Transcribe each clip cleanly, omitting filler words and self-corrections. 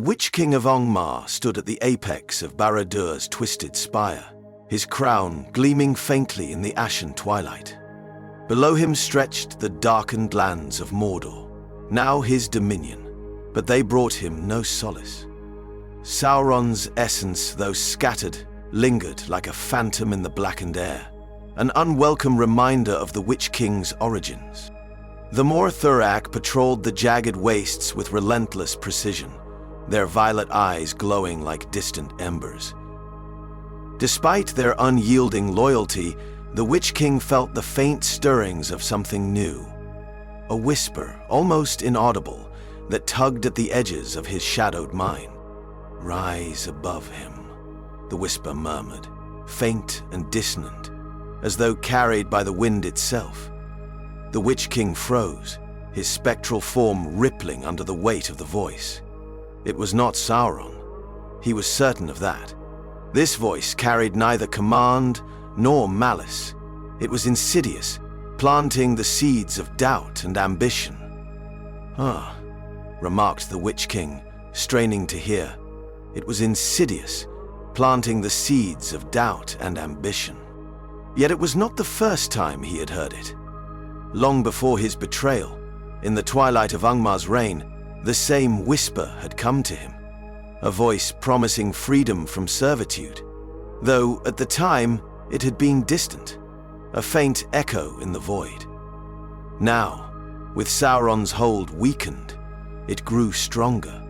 Witch King of Angmar stood at the apex of Barad-dûr's twisted spire, his crown gleaming faintly in the ashen twilight. Below him stretched the darkened lands of Mordor, now his dominion, but they brought him no solace. Sauron's essence, though scattered, lingered like a phantom in the blackened air, an unwelcome reminder of the Witch King's origins. The Morthurak patrolled the jagged wastes with relentless precision, their violet eyes glowing like distant embers. Despite their unyielding loyalty, the Witch King felt the faint stirrings of something new. A whisper, almost inaudible, that tugged at the edges of his shadowed mind. "Rise above him," the whisper murmured, faint and dissonant, as though carried by the wind itself. The Witch King froze, his spectral form rippling under the weight of the voice. It was not Sauron. He was certain of that. This voice carried neither command nor malice. It was insidious, planting the seeds of doubt and ambition. "Ah," remarked the Witch King, straining to hear. It was insidious, planting the seeds of doubt and ambition. Yet it was not the first time he had heard it. Long before his betrayal, in the twilight of Angmar's reign, the same whisper had come to him, a voice promising freedom from servitude, though at the time it had been distant, a faint echo in the void. Now, with Sauron's hold weakened, it grew stronger,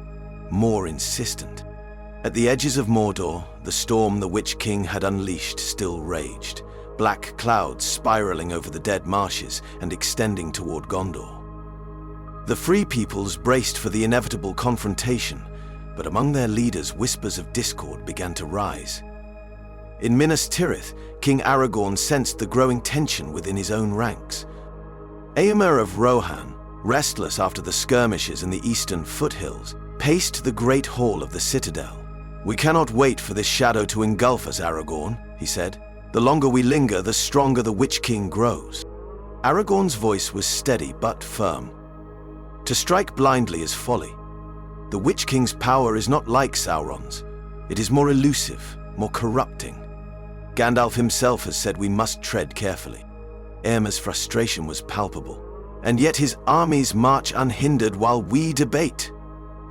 more insistent. At the edges of Mordor, the storm the Witch King had unleashed still raged, black clouds spiraling over the dead marshes and extending toward Gondor. The Free Peoples braced for the inevitable confrontation, but among their leaders whispers of discord began to rise. In Minas Tirith, King Aragorn sensed the growing tension within his own ranks. Éomer of Rohan, restless after the skirmishes in the eastern foothills, paced the great hall of the citadel. "We cannot wait for this shadow to engulf us, Aragorn," he said. "The longer we linger, the stronger the Witch King grows." Aragorn's voice was steady but firm. "To strike blindly is folly. The Witch King's power is not like Sauron's. It is more elusive, more corrupting. Gandalf himself has said we must tread carefully." Éomer's frustration was palpable. "And yet his armies march unhindered while we debate.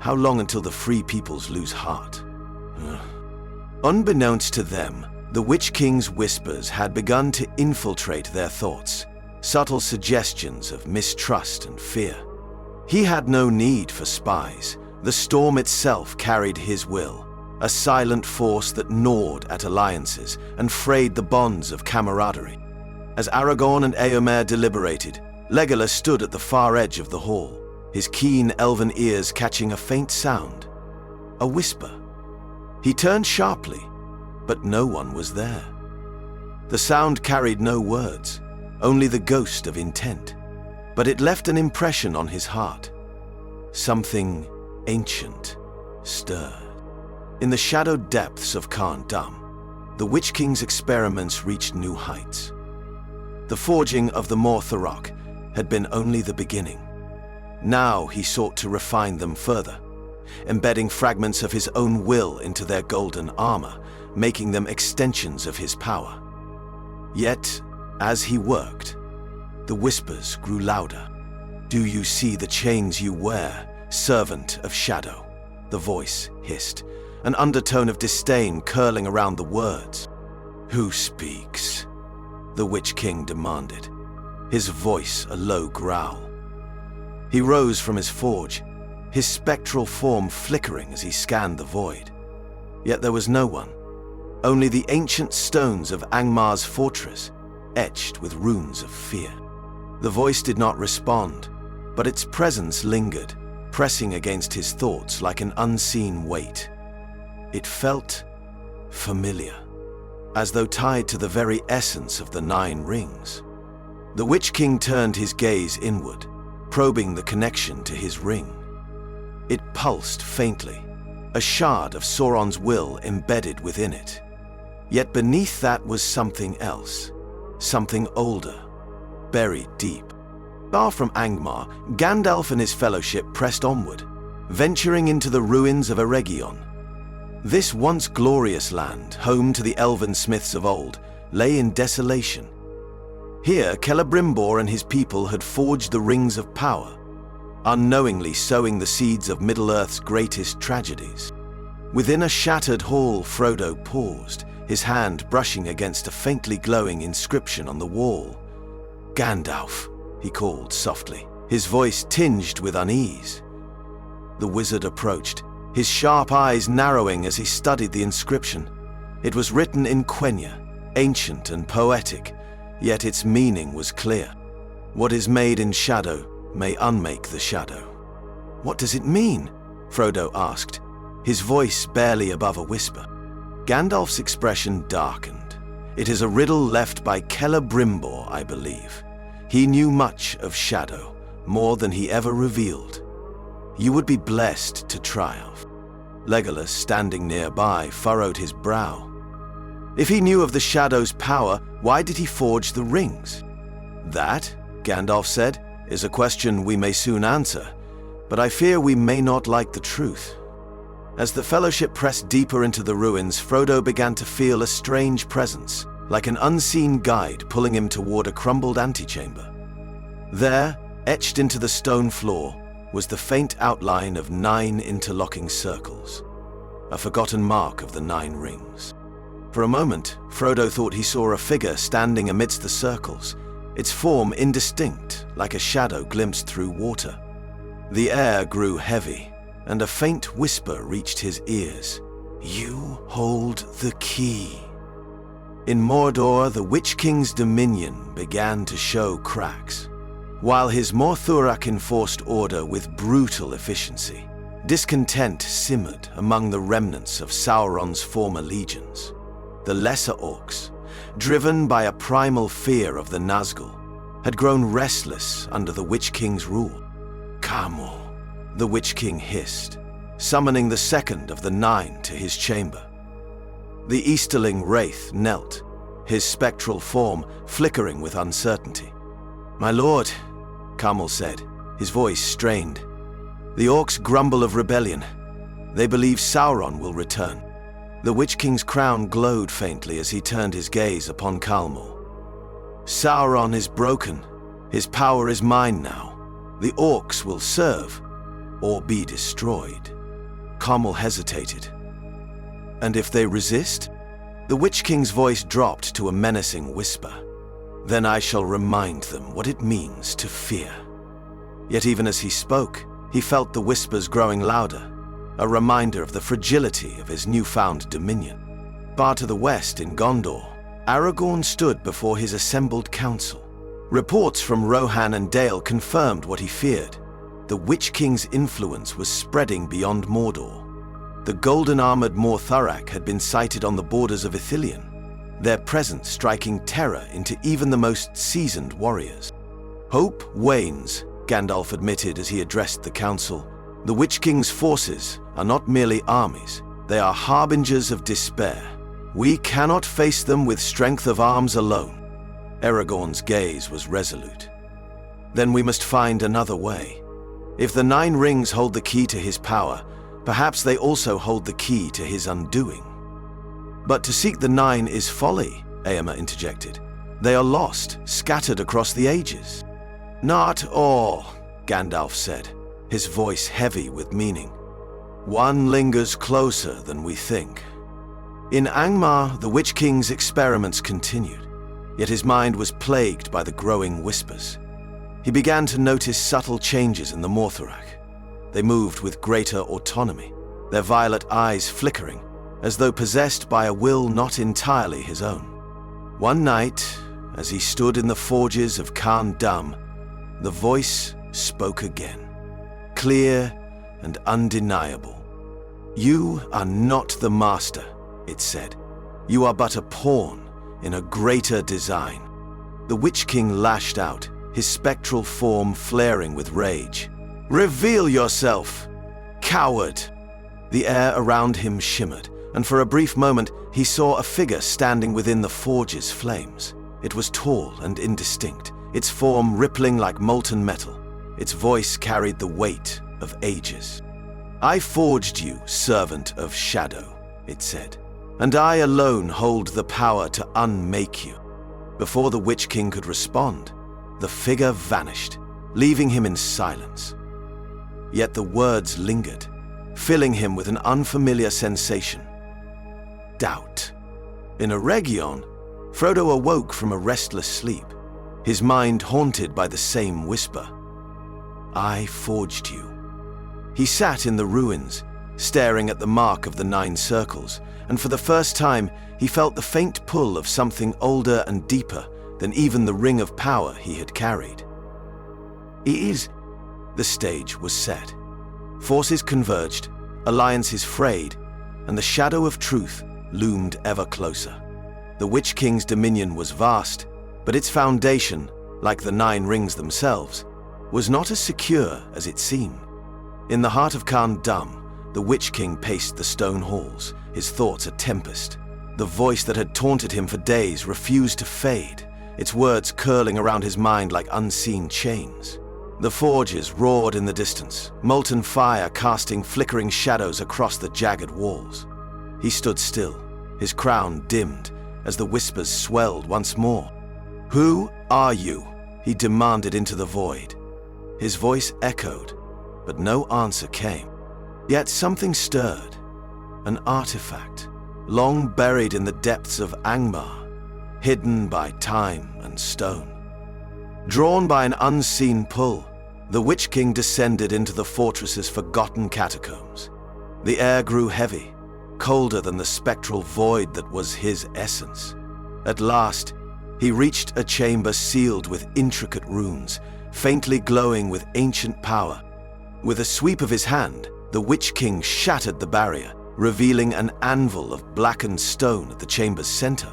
How long until the Free Peoples lose heart?" Unbeknownst to them, the Witch King's whispers had begun to infiltrate their thoughts, subtle suggestions of mistrust and fear. He had no need for spies. The storm itself carried his will, a silent force that gnawed at alliances and frayed the bonds of camaraderie. As Aragorn and Éomer deliberated, Legolas stood at the far edge of the hall, his keen elven ears catching a faint sound, a whisper. He turned sharply, but no one was there. The sound carried no words, only the ghost of intent, but it left an impression on his heart. Something ancient stirred. In the shadowed depths of Khan Dum, the Witch King's experiments reached new heights. The forging of the Morthurak had been only the beginning. Now he sought to refine them further, embedding fragments of his own will into their golden armor, making them extensions of his power. Yet, as he worked, the whispers grew louder. "Do you see the chains you wear, servant of shadow?" the voice hissed, an undertone of disdain curling around the words. "Who speaks?" the Witch King demanded, his voice a low growl. He rose from his forge, his spectral form flickering as he scanned the void. Yet there was no one, only the ancient stones of Angmar's fortress, etched with runes of fear. The voice did not respond, but its presence lingered, pressing against his thoughts like an unseen weight. It felt familiar, as though tied to the very essence of the Nine Rings. The Witch King turned his gaze inward, probing the connection to his ring. It pulsed faintly, a shard of Sauron's will embedded within it. Yet beneath that was something else, something older, buried deep. Far from Angmar, Gandalf and his fellowship pressed onward, venturing into the ruins of Eregion. This once glorious land, home to the elven smiths of old, lay in desolation. Here, Celebrimbor and his people had forged the rings of power, unknowingly sowing the seeds of Middle-earth's greatest tragedies. Within a shattered hall, Frodo paused, his hand brushing against a faintly glowing inscription on the wall. "Gandalf," he called softly, his voice tinged with unease. The wizard approached, his sharp eyes narrowing as he studied the inscription. It was written in Quenya, ancient and poetic, yet its meaning was clear. What is made in shadow may unmake the shadow. "What does it mean?" Frodo asked, his voice barely above a whisper. Gandalf's expression darkened. "It is a riddle left by Celebrimbor, I believe. He knew much of shadow, more than he ever revealed. You would be blessed to triumph." Legolas, standing nearby, furrowed his brow. If he knew of the shadow's power, why did he forge the rings? "That," Gandalf said, "is a question we may soon answer, but I fear we may not like the truth." As the Fellowship pressed deeper into the ruins, Frodo began to feel a strange presence, like an unseen guide pulling him toward a crumbled antechamber. There, etched into the stone floor, was the faint outline of 9 interlocking circles, a forgotten mark of the 9 rings. For a moment, Frodo thought he saw a figure standing amidst the circles, its form indistinct, like a shadow glimpsed through water. The air grew heavy, and a faint whisper reached his ears. "You hold the key." In Mordor, the Witch King's dominion began to show cracks. While his Morthurak enforced order with brutal efficiency, discontent simmered among the remnants of Sauron's former legions. The lesser orcs, driven by a primal fear of the Nazgul, had grown restless under the Witch King's rule. "Camel," the Witch King hissed, summoning the second of the 9 to his chamber. The Easterling Wraith knelt, his spectral form flickering with uncertainty. "My lord," Camel said, his voice strained. "The orcs grumble of rebellion. They believe Sauron will return." The Witch King's crown glowed faintly as he turned his gaze upon Calmor. "Sauron is broken. His power is mine now. The orcs will serve, or be destroyed." Camel hesitated. "And if they resist?" The Witch King's voice dropped to a menacing whisper. "Then I shall remind them what it means to fear." Yet even as he spoke, he felt the whispers growing louder, a reminder of the fragility of his newfound dominion. Far to the west in Gondor, Aragorn stood before his assembled council. Reports from Rohan and Dale confirmed what he feared. The Witch King's influence was spreading beyond Mordor. The golden-armored Morthurak had been sighted on the borders of Ithilien, their presence striking terror into even the most seasoned warriors. "Hope wanes," Gandalf admitted as he addressed the council. "The Witch King's forces are not merely armies, they are harbingers of despair. We cannot face them with strength of arms alone." Aragorn's gaze was resolute. "Then we must find another way. If the 9 rings hold the key to his power, perhaps they also hold the key to his undoing." "But to seek the 9 is folly," Éomer interjected. "They are lost, scattered across the ages." "Not all," Gandalf said, his voice heavy with meaning. "One lingers closer than we think." In Angmar, the Witch King's experiments continued, yet his mind was plagued by the growing whispers. He began to notice subtle changes in the Morthurak. They moved with greater autonomy, their violet eyes flickering, as though possessed by a will not entirely his own. One night, as he stood in the forges of Khan Dum, the voice spoke again, clear and undeniable. "You are not the master," it said. "You are but a pawn in a greater design." The Witch King lashed out, his spectral form flaring with rage. "Reveal yourself, coward!" The air around him shimmered, and for a brief moment he saw a figure standing within the forge's flames. It was tall and indistinct, its form rippling like molten metal. Its voice carried the weight of ages. "I forged you, servant of shadow," it said, "and I alone hold the power to unmake you." Before the Witch King could respond, the figure vanished, leaving him in silence. Yet the words lingered, filling him with an unfamiliar sensation: doubt. In Eregion, Frodo awoke from a restless sleep, his mind haunted by the same whisper: "I forged you." He sat in the ruins, staring at the mark of the 9 circles, and for the first time he felt the faint pull of something older and deeper than even the ring of power he had carried. The stage was set. Forces converged, alliances frayed, and the shadow of truth loomed ever closer. The Witch King's dominion was vast, but its foundation, like the 9 rings themselves, was not as secure as it seemed. In the heart of Khan Dum, the Witch King paced the stone halls, his thoughts a tempest. The voice that had taunted him for days refused to fade, its words curling around his mind like unseen chains. The forges roared in the distance, molten fire casting flickering shadows across the jagged walls. He stood still, his crown dimmed as the whispers swelled once more. "Who are you?" he demanded into the void. His voice echoed, but no answer came. Yet something stirred, an artifact, long buried in the depths of Angmar, hidden by time and stone. Drawn by an unseen pull, the Witch King descended into the fortress's forgotten catacombs. The air grew heavy, colder than the spectral void that was his essence. At last, he reached a chamber sealed with intricate runes, faintly glowing with ancient power. With a sweep of his hand, the Witch King shattered the barrier, revealing an anvil of blackened stone at the chamber's center.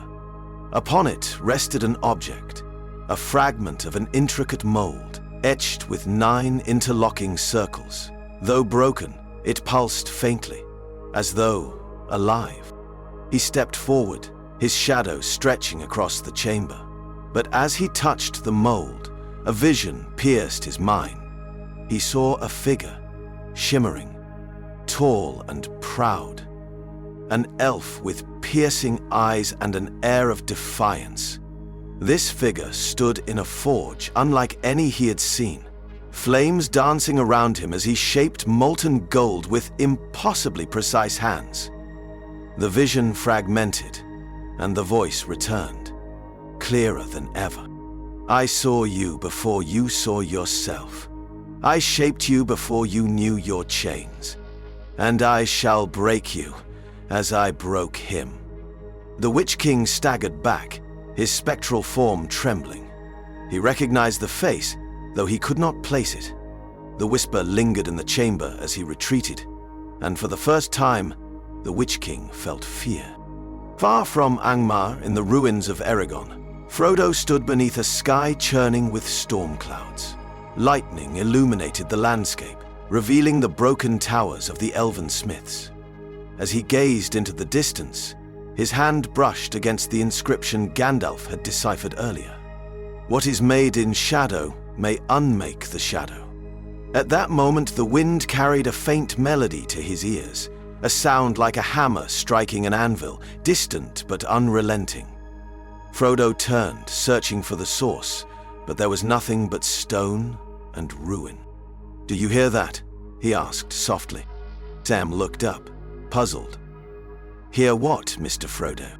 Upon it rested an object, a fragment of an intricate mold, etched with 9 interlocking circles. Though broken, it pulsed faintly, as though alive. He stepped forward, his shadow stretching across the chamber. But as he touched the mold, a vision pierced his mind. He saw a figure, shimmering, tall and proud. An elf with piercing eyes and an air of defiance. This figure stood in a forge unlike any he had seen, flames dancing around him as he shaped molten gold with impossibly precise hands. The vision fragmented, and the voice returned, clearer than ever. "I saw you before you saw yourself. I shaped you before you knew your chains, and I shall break you as I broke him." The Witch King staggered back, his spectral form trembling. He recognized the face, though he could not place it. The whisper lingered in the chamber as he retreated, and for the first time, the Witch King felt fear. Far from Angmar, in the ruins of Eregion, Frodo stood beneath a sky churning with storm clouds. Lightning illuminated the landscape, revealing the broken towers of the elven smiths. As he gazed into the distance, his hand brushed against the inscription Gandalf had deciphered earlier. "What is made in shadow may unmake the shadow." At that moment, the wind carried a faint melody to his ears, a sound like a hammer striking an anvil, distant but unrelenting. Frodo turned, searching for the source, but there was nothing but stone and ruin. "Do you hear that?" he asked softly. Sam looked up, puzzled. "Hear what, Mr. Frodo?"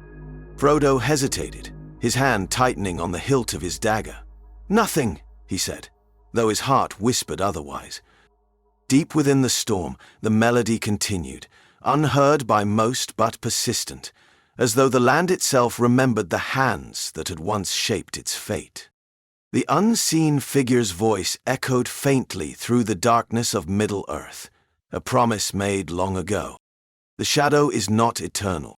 Frodo hesitated, his hand tightening on the hilt of his dagger. "Nothing," he said, though his heart whispered otherwise. Deep within the storm, the melody continued, unheard by most but persistent, as though the land itself remembered the hands that had once shaped its fate. The unseen figure's voice echoed faintly through the darkness of Middle-earth, a promise made long ago. "The shadow is not eternal.